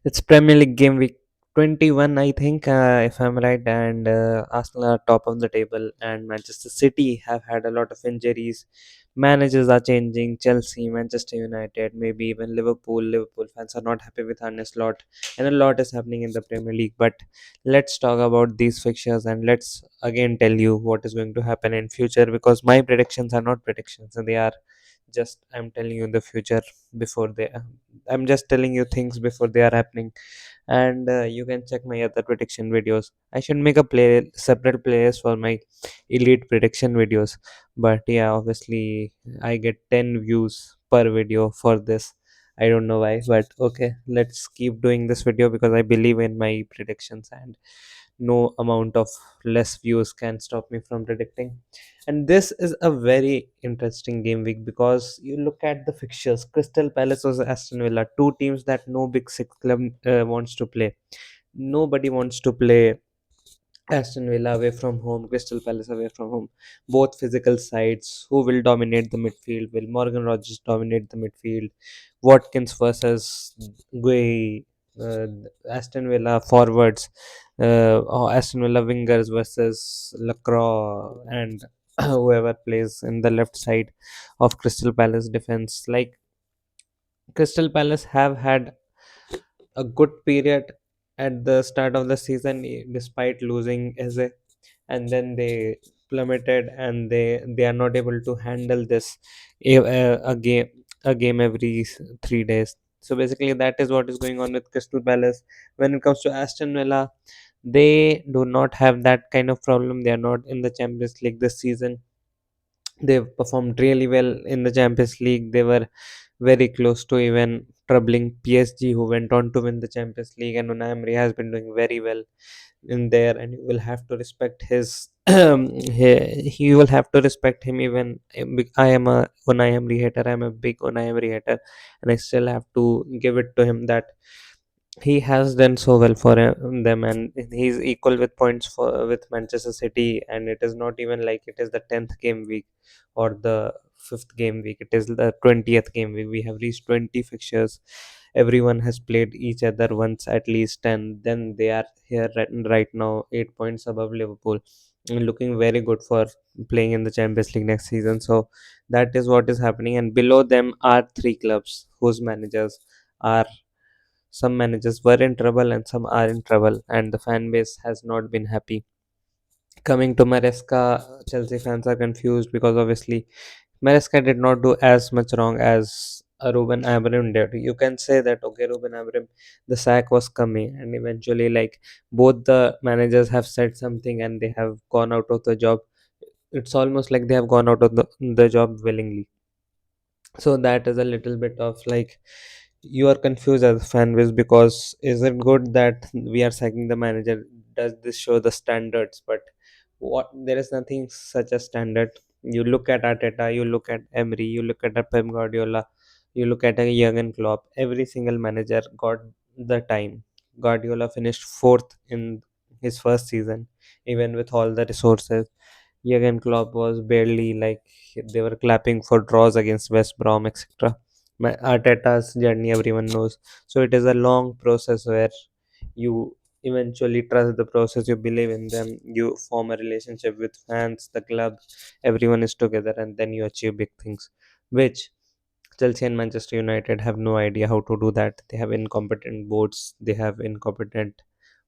It's Premier League game week 21, I think, if I'm right. And Arsenal are top of the table, and Manchester City have had a lot of injuries. Managers are changing. Chelsea, Manchester United, maybe even Liverpool. Liverpool fans are not happy with Arne Slot, and a lot is happening in the Premier League. But let's talk about these fixtures, and let's again tell you what is going to happen in future, because my predictions are not predictions, and they are just, I'm telling you the future before they I'm just telling you things before they are happening. And you can check my other prediction videos. I should make a play separate playlist for my elite prediction videos, but yeah, obviously I get 10 views per video for this. I don't know why, but okay, let's keep doing this video because I believe in my predictions, and no amount of less views can stop me from predicting. And this is a very interesting game week because you look at the fixtures. Crystal Palace versus Aston Villa, two teams that no big six club wants to play. Nobody wants to play Aston Villa away from home, Crystal Palace away from home. Both physical sides. Who will dominate the midfield? Will Morgan Rogers dominate the midfield? Watkins versus Guay, uh, Aston Villa forwards, or Aston Villa wingers versus Lacroix and whoever plays in the left side of Crystal Palace defense. Like, Crystal Palace have had a good period at the start of the season, despite losing Eze, and then they plummeted, and they are not able to handle this a game every 3 days. So basically that is what is going on with Crystal Palace. When it comes to Aston Villa, they do not have that kind of problem. They are not in the Champions League this season. They performed really well in the Champions League. They were very close to even troubling PSG, who went on to win the Champions League. And Unai Emery has been doing very well in there, and you will have to respect his. He will have to respect him. Even I am a Unai Emery hater. I am a big Unai Emery hater, and I still have to give it to him that he has done so well for them, and he's equal with points for with Manchester City. And it is not even like it is the 10th game week or the 5th game week. It is the 20th game week. We have reached 20 fixtures. Everyone has played each other once at least, and then they are here right now, 8 points above Liverpool, and looking very good for playing in the Champions League next season. So that is what is happening, and below them are three clubs whose managers are, some managers were in trouble and some are in trouble, and the fan base has not been happy. Coming to Maresca, Chelsea fans are confused because obviously Maresca did not do as much wrong as Ruben Amorim did. You can say that okay, Ruben Amorim, the sack was coming, and eventually, like, both the managers have said something and they have gone out of the job. It's almost like they have gone out of the job willingly. So that is a little bit of like, you are confused as a fan base, because is it good that we are sacking the manager? Does this show the standards? But what, there is nothing such a standard. You look at Arteta, you look at Emery, you look at a Pep Guardiola, you look at a Jurgen Klopp. Every single manager got the time. Guardiola finished fourth in his first season, even with all the resources. Jurgen Klopp was barely, like, they were clapping for draws against West Brom, etc. Arteta's journey, everyone knows. So it is a long process where you eventually trust the process, you believe in them, you form a relationship with fans, the club, everyone is together, and then you achieve big things, which Chelsea and Manchester United have no idea how to do that. They have incompetent boards, they have incompetent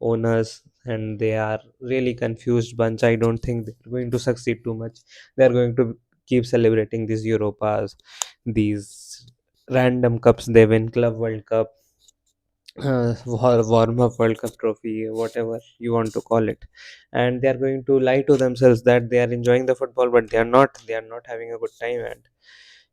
owners, and they are really confused bunch. I don't think they're going to succeed too much. They're going to keep celebrating these Europas, these random cups they win, Club World Cup, warm up World Cup trophy, whatever you want to call it, and they are going to lie to themselves that they are enjoying the football, but they are not. They are not having a good time, and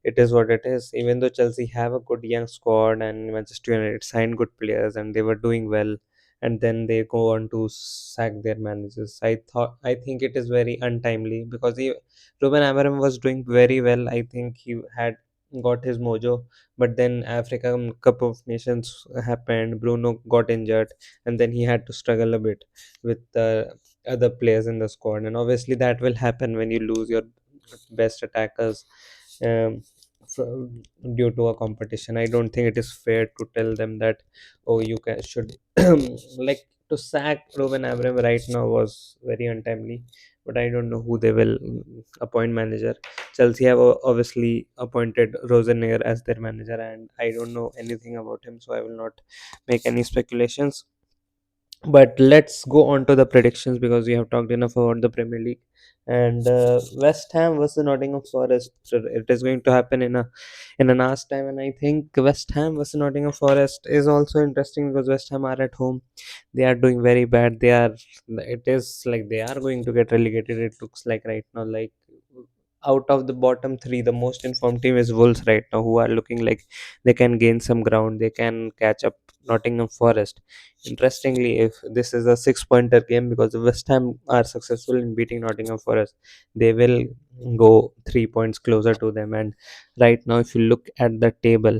it is what it is. Even though Chelsea have a good young squad and Manchester United signed good players and they were doing well, and then they go on to sack their managers. I think it is very untimely because Ruben Amorim was doing very well. I think he had got his mojo, but then African Cup of Nations happened. Bruno got injured, and then he had to struggle a bit with the other players in the squad. And obviously, that will happen when you lose your best attackers, um, from, due to a competition. I don't think it is fair to tell them that, oh, you can should like to sack Ruben Amorim right now was very untimely. But I don't know who they will appoint manager. Chelsea have obviously appointed Rosenair as their manager, and I don't know anything about him, so I will not make any speculations. But let's go on to the predictions because we have talked enough about the Premier League. And West Ham versus Nottingham Forest. So it is going to happen in an hour's time, and I think West Ham versus Nottingham Forest is also interesting because West Ham are at home. They are doing very bad. They are. It is like they are going to get relegated. It looks like right now, like out of the bottom three, the most informed team is Wolves right now, who are looking like they can gain some ground. They can catch up Nottingham Forest. Interestingly, if this is a six-pointer game, because the West Ham are successful in beating Nottingham Forest, they will go 3 points closer to them. And right now, if you look at the table,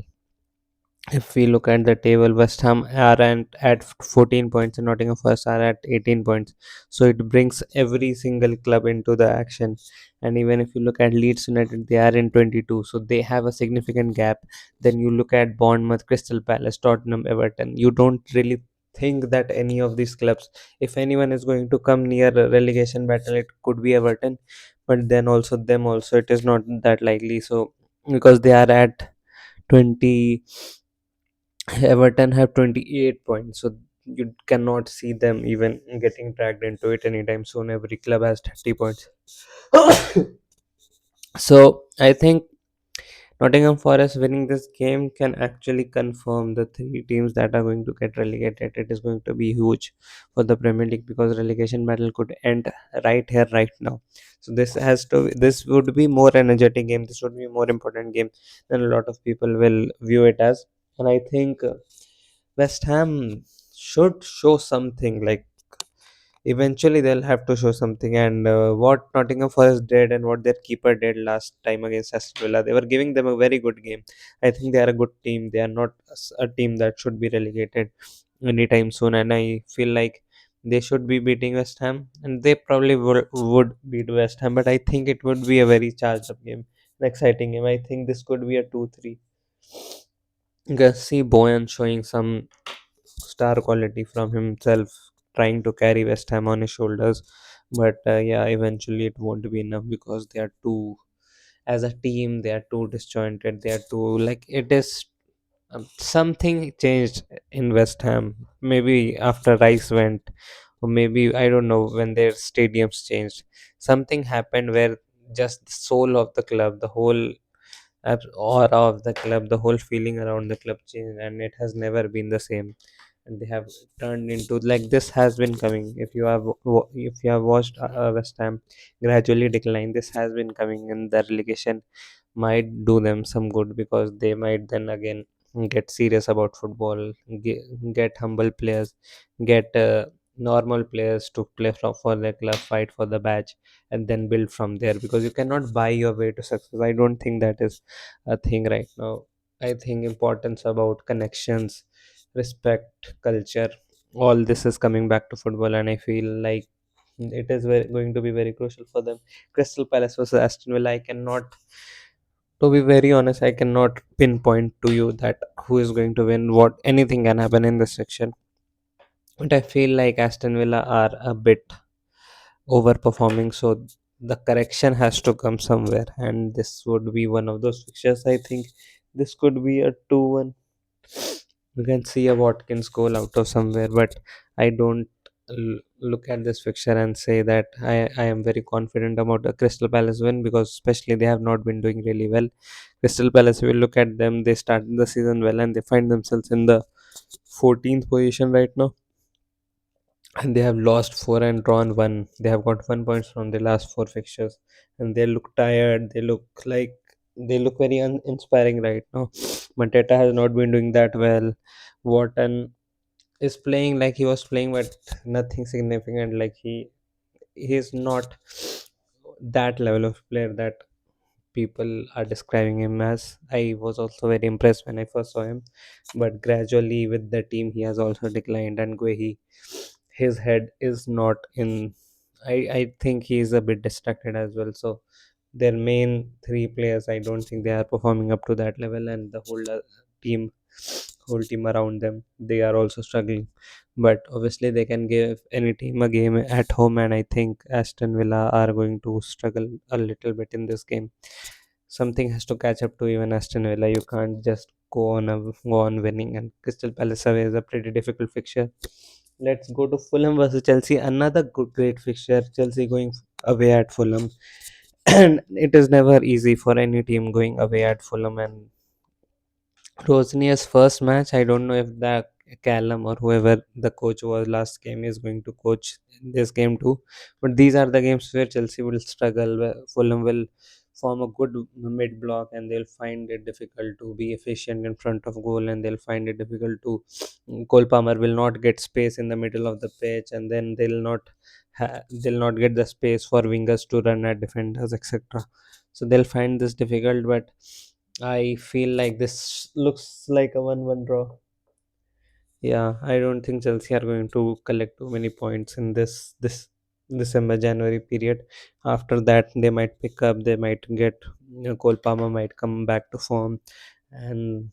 if we look at the table, West Ham are at 14 points and Nottingham Forest are at 18 points. So it brings every single club into the action. And even if you look at Leeds United, they are in 22. So they have a significant gap. Then you look at Bournemouth, Crystal Palace, Tottenham, Everton. You don't really think that any of these clubs, if anyone is going to come near a relegation battle, it could be Everton. But then also, them also, it is not that likely. So because they are at 20, Everton have 28 points, so you cannot see them even getting dragged into it anytime soon. Every club has 30 points. So I think Nottingham Forest winning this game can actually confirm the three teams that are going to get relegated. It is going to be huge for the Premier League because relegation battle could end right here, right now. So this would be more energetic game. This would be a more important game than a lot of people will view it as. And I think West Ham should show something. Like eventually they'll have to show something. And what Nottingham Forest did and what their keeper did last time against Aston Villa, they were giving them a very good game. I think they are a good team. They are not a team that should be relegated anytime soon. And I feel like they should be beating West Ham, and they probably would beat West Ham. But I think it would be a very charged up game, an exciting game. I think this could be a 2-3. You can see Boyan showing some star quality from himself, trying to carry West Ham on his shoulders. But yeah, eventually it won't be enough because they are too, as a team, they are too disjointed. They are too, like, it is something changed in West Ham. Maybe after Rice went, or maybe I don't know when their stadiums changed. Something happened where just the soul of the club, the whole aura of the club, the whole feeling around the club changed, and it has never been the same. And they have turned into, like, this has been coming. If you have watched West Ham gradually decline, this has been coming, and the relegation might do them some good because they might then again get serious about football, get humble players, get normal players to play for their club, fight for the badge, and then build from there, because you cannot buy your way to success. I don't think that is a thing right now. I think importance about connections, respect, culture, all this is coming back to football, and I feel like it is going to be very crucial for them. Crystal Palace versus Aston Villa, I cannot, to be very honest, I cannot pinpoint to you that who is going to win. What, anything can happen in this section, but I feel like Aston Villa are a bit overperforming, so the correction has to come somewhere, and this would be one of those fixtures. I think this could be a 2-1. You can see a Watkins goal out of somewhere, but I don't look at this fixture and say that I am very confident about a Crystal Palace win, because especially they have not been doing really well. Crystal Palace, if you look at them, they started the season well and they find themselves in the 14th position right now, and they have lost four and drawn one. They have got 1 points from the last four fixtures, and they look tired. They look very uninspiring right now. Mateta has not been doing that well. Wharton is playing like he was playing, but nothing significant. Like he is not that level of player that people are describing him as. I was also very impressed when I first saw him, but gradually with the team, he has also declined. And Guehi, his head is not in. I think he is a bit distracted as well. So their main three players, I don't think they are performing up to that level, and the team whole team around them, they are also struggling. But obviously they can give any team a game at home, and I think Aston Villa are going to struggle a little bit in this game. Something has to catch up to even Aston Villa. You can't just go on winning, and Crystal Palace away is a pretty difficult fixture. Let's go to Fulham versus Chelsea. Another good great fixture. Chelsea going away at Fulham, and it is never easy for any team going away at Fulham. And Rosnier's first match, I don't know if the Callum or whoever the coach was last game is going to coach this game too. But these are the games where Chelsea will struggle, where Fulham will form a good mid block, and they'll find it difficult to be efficient in front of goal, and they'll find it difficult to. Cole Palmer will not get space in the middle of the pitch, and then they'll not get the space for wingers to run at defenders, etc. So they'll find this difficult, but I feel like this looks like a 1-1 draw. Yeah, I don't think Chelsea are going to collect too many points in this December January period. After that, they might pick up. They might get, Cole Palmer might come back to form, and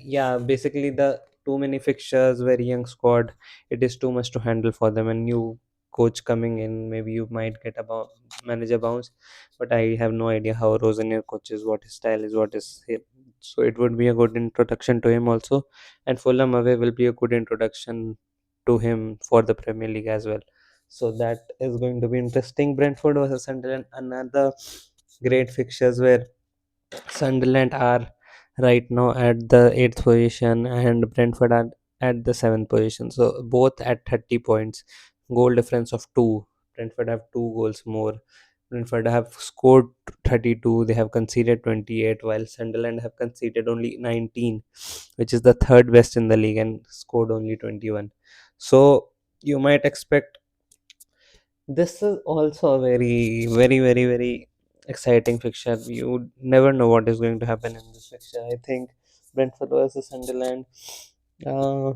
yeah, basically the too many fixtures, very young squad. It is too much to handle for them. And new coach coming in, maybe you might get about manager bounce, but I have no idea how Rosenier coaches, what his style is, what is him. So it would be a good introduction to him also, and Fulham away will be a good introduction to him for the Premier League as well. So that is going to be interesting. Brentford versus Sunderland, another great fixtures where Sunderland are right now at the eighth position, and Brentford are at the seventh position. So both at 30 points, goal difference of two. Brentford have two goals more. Brentford have scored 32, they have conceded 28, while Sunderland have conceded only 19, which is the third best in the league, and scored only 21. So you might expect this is also a very, very, very, very exciting fixture. You never know what is going to happen in this fixture. I think Brentford versus Sunderland. Uh,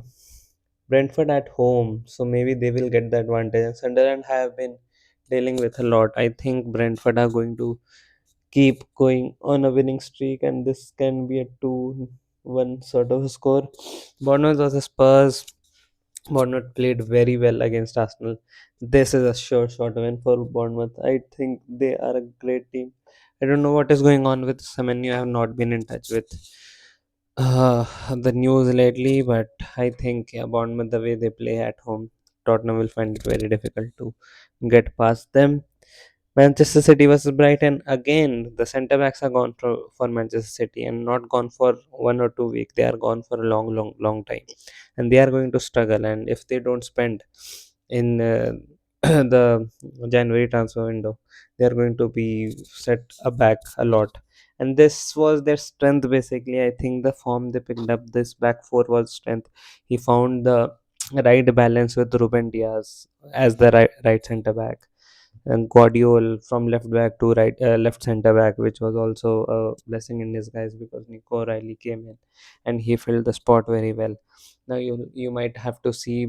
Brentford at home, so maybe they will get the advantage. And Sunderland have been dealing with a lot. I think Brentford are going to keep going on a winning streak, and this can be a 2-1 sort of a score. Bournemouth versus Spurs. Bournemouth played very well against Arsenal. This is a sure shot win for Bournemouth. I think they are a great team. I don't know what is going on with Semenyo. I have not been in touch with uh, the news lately, but I think, yeah, Bournemouth, the way they play at home, Tottenham will find it very difficult to get past them. Manchester City versus Brighton. Again, the centre backs are gone for Manchester City, and not gone for 1 or 2 weeks. They are gone for a long, long, long time, and they are going to struggle. And if they don't spend in the January transfer window, they are going to be set aback a lot. And this was their strength basically. I think the form they picked up, this back four was strength. He found the right balance with Ruben Diaz as the right centre back, and Guardiol from left back to left centre back, which was also a blessing in disguise because Nico O'Reilly came in and he filled the spot very well. Now you might have to see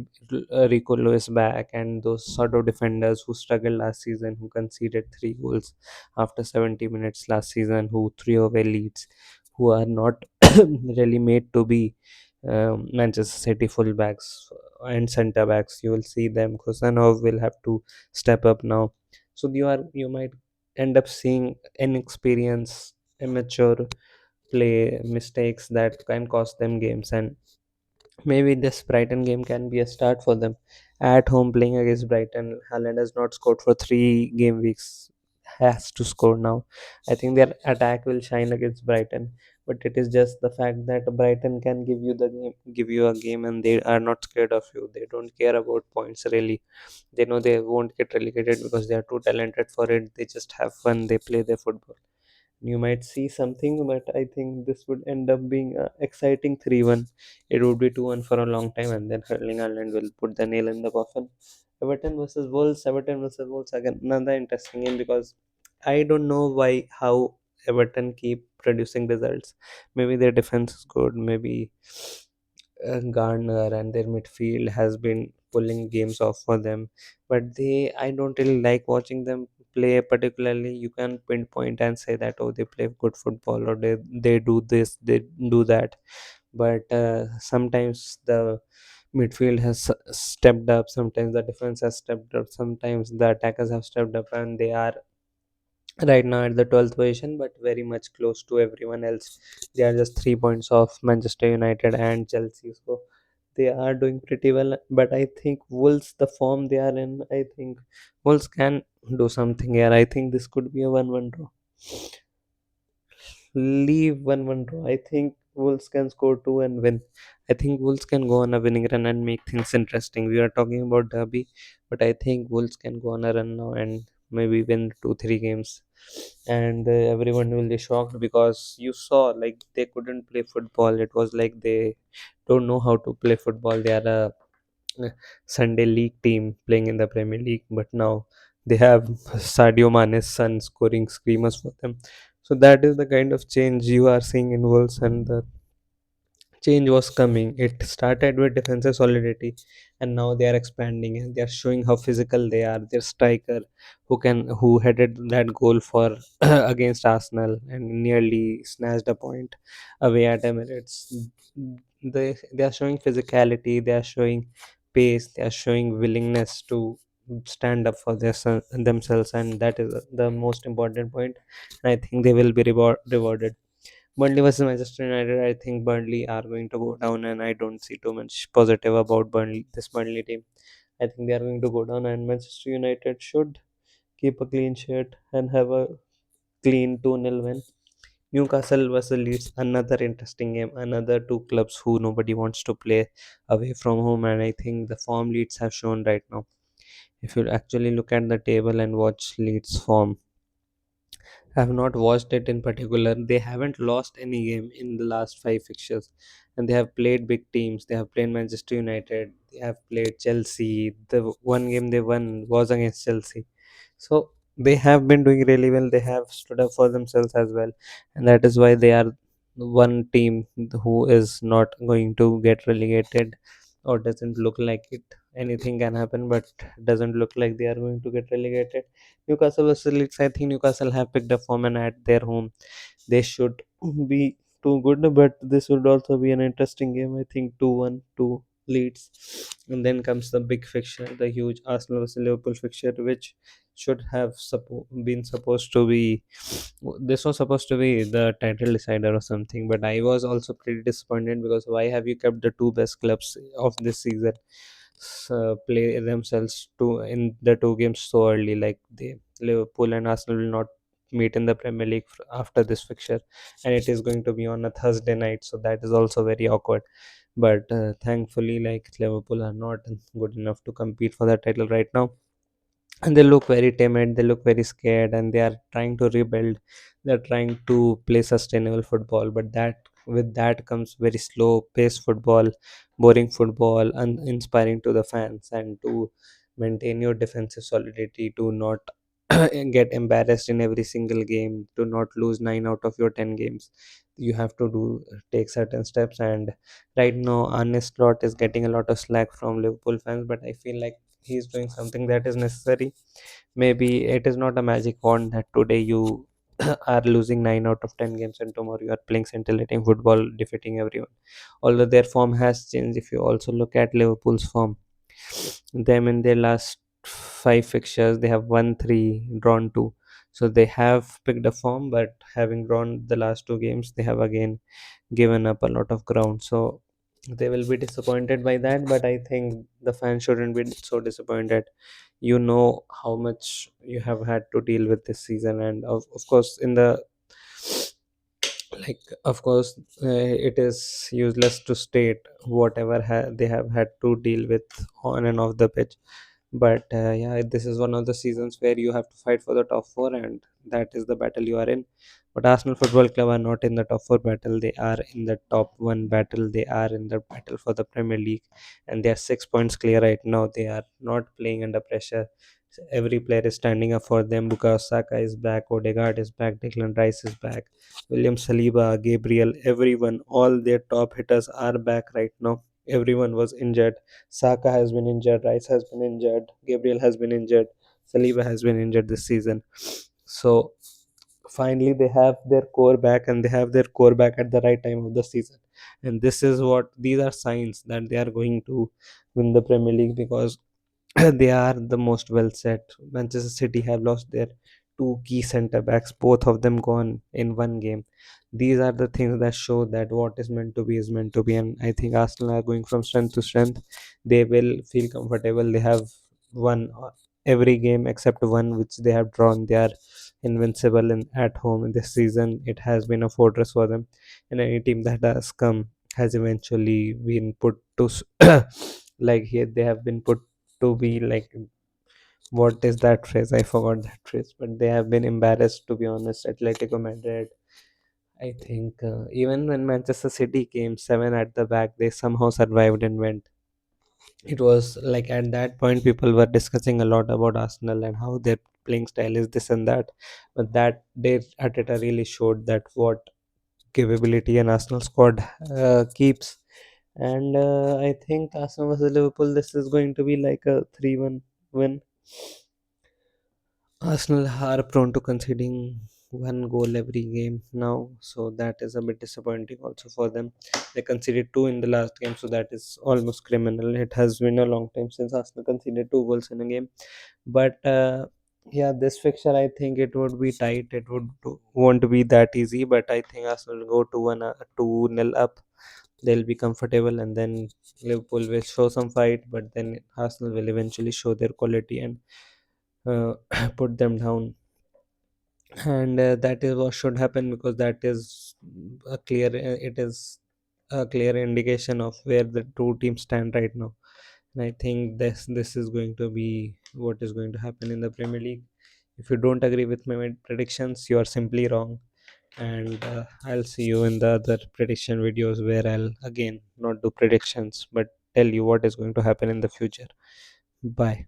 Rico Lewis back, and those sort of defenders who struggled last season, who conceded 3 goals after 70 minutes last season, who threw away leads, who are not really made to be Manchester City fullbacks and centre backs. You will see them. Kusanov will have to step up now. So you might end up seeing inexperienced, immature play mistakes that can cost them games, and maybe this Brighton game can be a start for them. At home playing against Brighton, Haaland has not scored for 3 game weeks. Has to score now. I think their attack will shine against Brighton, but it is just the fact that Brighton can give you a game, and they are not scared of you. They don't care about points really. They know they won't get relegated because they are too talented for it. They just have fun. They play their football. You might see something, but I think this would end up being a exciting 3-1. It would be 2-1 for a long time, and then Erling Haaland will put the nail in the coffin. Everton versus Wolves again, another interesting game because I don't know how Everton keep producing results. Maybe their defense is good, maybe Garner and their midfield has been pulling games off for them, but I don't really like watching them play particularly, you can pinpoint and say that, oh, they play good football, or they do this, they do that. But sometimes the midfield has stepped up, sometimes the defense has stepped up, sometimes the attackers have stepped up, and they are right now at the 12th position, but very much close to everyone else. They are just 3 points off Manchester United and Chelsea, so they are doing pretty well. But I think Wolves, the form they are in, I think Wolves can do something here. I think this could be a 1-1 draw. Leave 1-1 draw. I think Wolves can score two and win. I think Wolves can go on a winning run and make things interesting. We are talking about derby, but I think Wolves can go on a run now and maybe win 2-3 games. And everyone will be shocked, because you saw like they couldn't play football. It was like they don't know how to play football. They are a Sunday league team playing in the Premier League, but now they have Sadio Mane's son scoring screamers for them. So that is the kind of change you are seeing in Wolves, and the change was coming. It started with defensive solidity, and now they are expanding and they are showing how physical they are. Their striker, who headed that goal for against Arsenal and nearly snatched a point away at Emirates. They are showing physicality. They are showing pace. They are showing willingness to stand up for themselves, and that is the most important point. And I think they will be rewarded. Burnley versus Manchester United, I think Burnley are going to go down, and I don't see too much positive about this Burnley team. I think they are going to go down, and Manchester United should keep a clean sheet and have a clean 2-0 win. Newcastle versus Leeds, another interesting game, another two clubs who nobody wants to play away from home, and I think the form Leeds have shown right now. If you actually look at the table and watch Leeds' form, I have not watched it in particular. They haven't lost any game in the last five fixtures, and they have played big teams. They have played Manchester United. They have played Chelsea. The one game they won was against Chelsea. So they have been doing really well. They have stood up for themselves as well, and that is why they are one team who is not going to get relegated, or doesn't look like it. Anything can happen, but doesn't look like they are going to get relegated. Newcastle versus Leeds, I think Newcastle have picked up form, and at their home they should be too good, but this would also be an interesting game. I think 2-1 to Leeds. And then comes the big fixture, the huge Arsenal versus Liverpool fixture, which should have been supposed to be, this was supposed to be the title decider or something. But I was also pretty disappointed, because why have you kept the two best clubs of this season play themselves in the two games so early? Like Liverpool and Arsenal will not meet in the Premier League after this fixture, and it is going to be on a Thursday night, so that is also very awkward. But thankfully, like, Liverpool are not good enough to compete for the title right now, and they look very timid, they look very scared, and they are trying to rebuild. They're trying to play sustainable football, but that comes very slow pace football, boring football, uninspiring to the fans. And to maintain your defensive solidity, to not get embarrassed in every single game, to not lose 9 out of your 10 games, you have to take certain steps. And right now Arne Slot is getting a lot of slack from Liverpool fans, but I feel like he's doing something that is necessary. Maybe it is not a magic wand that today you are losing 9 out of 10 games and tomorrow you are playing scintillating football, defeating everyone. Although their form has changed, if you also look at Liverpool's form, them in their last five fixtures, they have won three, drawn two. So they have picked a form, but having drawn the last two games, they have again given up a lot of ground. So they will be disappointed by that, but I think the fans shouldn't be so disappointed. You know how much you have had to deal with this season, and of course in the like of course it is useless to state whatever they have had to deal with on and off the pitch. But yeah, this is one of the seasons where you have to fight for the top four, and that is the battle you are in. But Arsenal Football Club are not in the top four battle, they are in the top one battle. They are in the battle for the Premier League, and they are 6 points clear right now. They are not playing under pressure. Every player is standing up for them. Bukayo Saka is back, Odegaard is back, Declan Rice is back, William Saliba, Gabriel, everyone, all their top hitters are back right now. Everyone was injured. Saka has been injured, Rice has been injured, Gabriel has been injured. Saliba has been injured this season. So finally they have their core back, and they have their core back at the right time of the season. And this is what these are signs that they are going to win the Premier League, because they are the most well set. Manchester City have lost their two key center backs, both of them gone in one game. These are the things that show that what is meant to be is meant to be, and I think Arsenal are going from strength to strength. They will feel comfortable. They have won every game except one which they have drawn. They are invincible in at home in this season. It has been a fortress for them, and any team that has come has eventually been put to like here they have been put to be like, what is that phrase? I forgot that phrase, but they have been embarrassed, to be honest. Atletico Madrid, I think, even when Manchester City came seven at the back, they somehow survived and went. It was like at that point, people were discussing a lot about Arsenal and how their playing style is this and that. But that day, Arteta really showed that what capability an Arsenal squad keeps. And I think Arsenal versus Liverpool, this is going to be like a 3-1 win. Arsenal are prone to conceding one goal every game now, so that is a bit disappointing also for them. They conceded two in the last game, so that is almost criminal. It has been a long time since Arsenal conceded two goals in a game. But yeah, this fixture, I think it would be tight. It won't be that easy, but I think Arsenal will go to 2-0 up. They'll be comfortable, and then Liverpool will show some fight, but then Arsenal will eventually show their quality and uh, put them down. And that is what should happen, because that is a clear it is a clear indication of where the two teams stand right now. And I think this is going to be what is going to happen in the Premier League. If you don't agree with my predictions, you are simply wrong. And I'll see you in the other prediction videos, where I'll again not do predictions but tell you what is going to happen in the future. Bye.